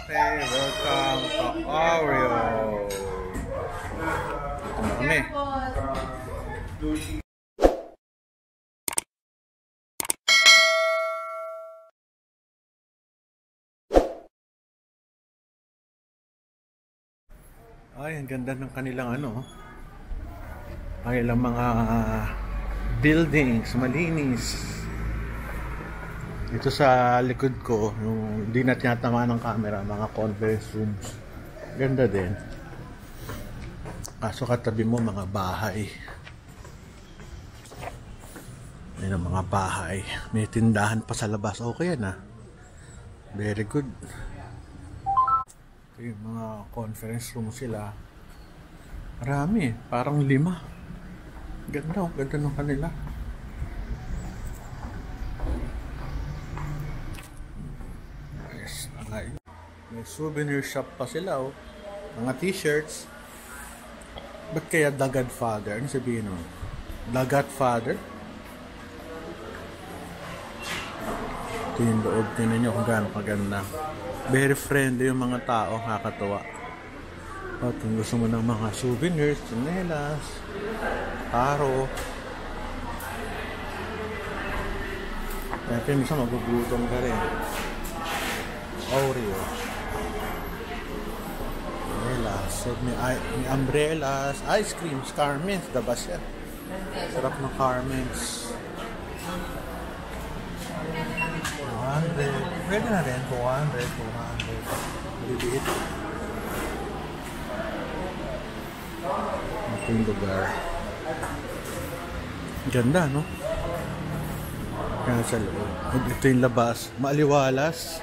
Okay, welcome to Oreo. Ito na kami. Ay, ang ganda ng kanilang kanilang mga buildings, malinis. Ito sa likod ko, yung di na tinatama ng camera, mga conference rooms. Ganda din. Kaso katabi mo mga bahay. Ayan ang mga bahay. May tindahan pa sa labas. Okay yan Very good. Ito yung mga conference room sila. Marami. Parang 5. Ganda. Ganda ng kanila. May souvenir shop pa sila mga t-shirts. Ba't kaya The Godfather? Ano sabihin nun? The Godfather? Ito yung loob. Tingnan nyo kung gaano kaganda. Very friendly yung mga tao. Nakakatuwa. At kung gusto mo ng mga souvenirs, tsinelas, taro. Kaya minsan magugutom ka rin. Oreo. So may umbrellas, ice creams, Carmen's, the best yan. Sarap ng Carmen's. 200. Pwede na rin, 200. Maliliit. Ito yung lugar. Ganda, no? Kaya sa loob. Ito yung labas. Maaliwalas.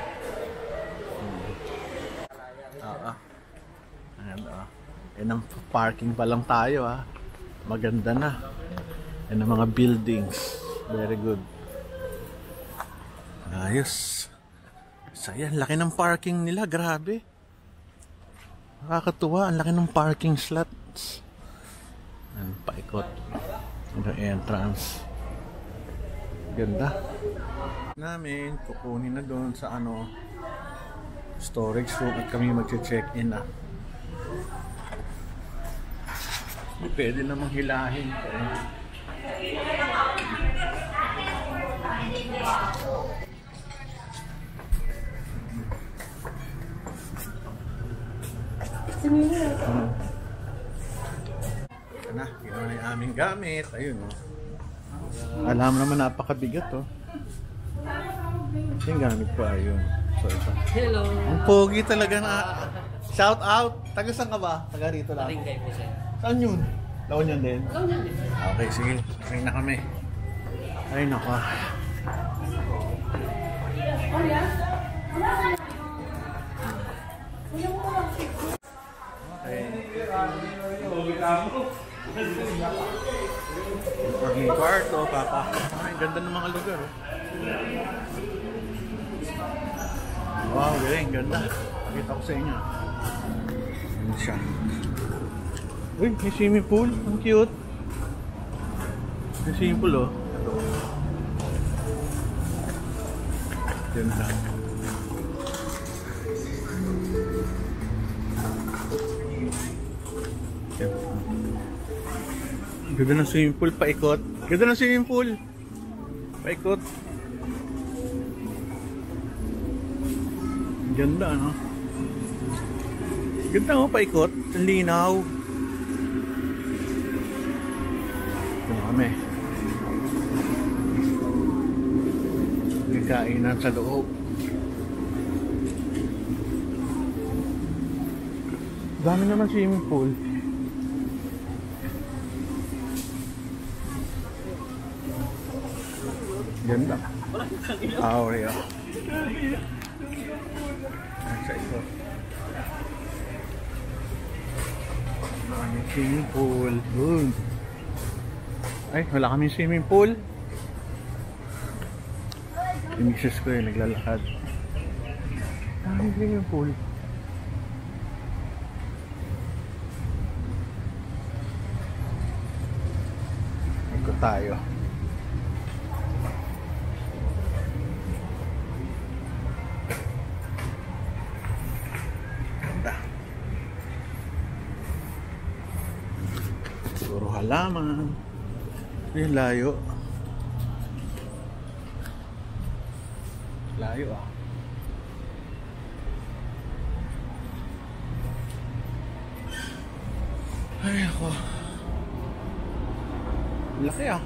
Yan ang parking pa lang tayo Maganda na. Yan ang mga buildings. Very good. Ayos. Saya, laki ng parking nila. Grabe. Nakakatuwa. Ang laki ng parking slots. Yan, paikot. Yung entrance. Ganda. Namin, kukunin na doon sa storage room at kami mag-check-in Pwede namang hilahin. Ginawa na yung aming gamit. Ayun Alam naman napakabigat yung gamit ko ayun. So ito. Hello. Ang pogi talaga shout out. Taga saan ka ba? Taga rito lang. Taringay po siya. Saan yun? Laon yun din? Laon yun din. Okay, sige. Ay na kami. Ay nako. Okay. Ang kwarto, papa. Ay, ganda ng mga lugar. Wow, galing. Ganda. Pakita ko sa inyo. Ano siya? Uy, may swimming pool. Ang cute. May swimming pool Ganda. Ganda ng swimming pool. Paikot. Ganda ng swimming pool. Paikot. Ganda, Ganda paikot. Ang linaw. Kami. Nagkainan sa loob. Dami naman swimming pool. Ganda. Oreo. Sa ito. Maraming swimming pool. Good. Ay, wala kaming swimming pool. Yung misis ko naglalakad. Daming swimming pool. Ikot tayo. ganda. Puro halaman. Yung layo. Layo ah. Ay ako. Laki ah.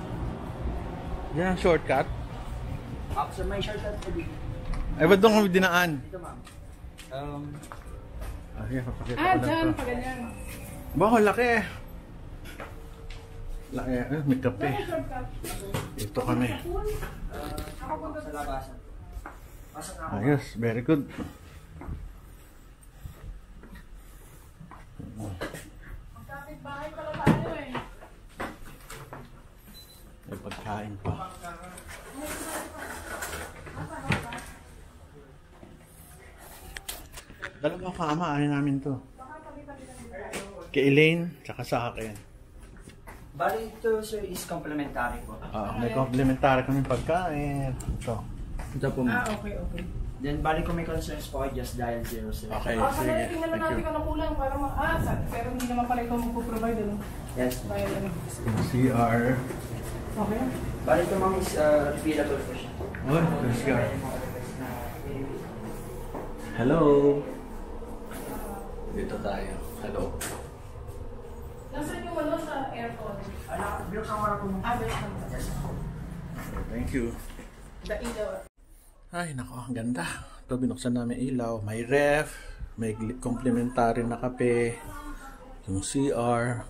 Yan ang shortcut. After may shortcut po dito. Ay, ba't doon kami dinaan? Dito ma'am. Ayan, papakita ko lang Dyan, to. pa ganyan. Bako, laki. Laki, may kape. Ito kami. Sa labasan. Pasok na ako. Ayos, very good. Magkapit bahay pala tayo eh. May pagkain pa. Dalawa kama, ano namin to? Kay Elaine, tsaka sa akin. Bali ito sir is complementary po. May complimentary kami pagkain. Ito. Ito po. Okay. Then bali kung may concerns po just dial 00. Okay, Sige. sige. Tingnan na Thank natin you. kung kulang para pero hindi naman pala ikaw magpo-provide ano. Yes. Bayad ano. CR. Okay. Bali ito ma'am is refillable po siya. Oh, CR. Hello. Dito tayo. Hello. Nasaan yung ano sa aircon? Binuksan ko na po ma'am. Welcome. Thank you. The ilaw. Ay, nako, ang ganda. Ito, binuksan namin ilaw. May ref, may complimentary na kape, yung CR.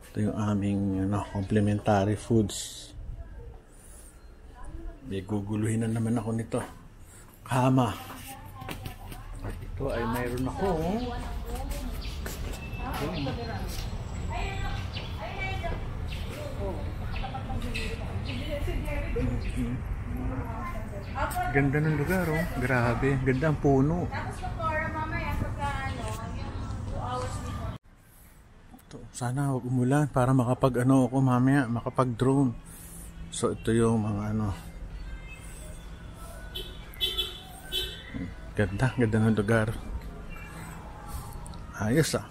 Ito yung aming complimentary foods. May guguluhin na naman ako nito. Kama. At ito ay mayroon ako. Ganda ng lugar, oh. Grabe. Ganda ang puno. Tapos Doktora, mamaya pagka yung 2 hours before. Ito, sana huwag umulan para makapag ako mamaya, makapag drone. So ito yung mga ganda ng lugar. Ayos ah.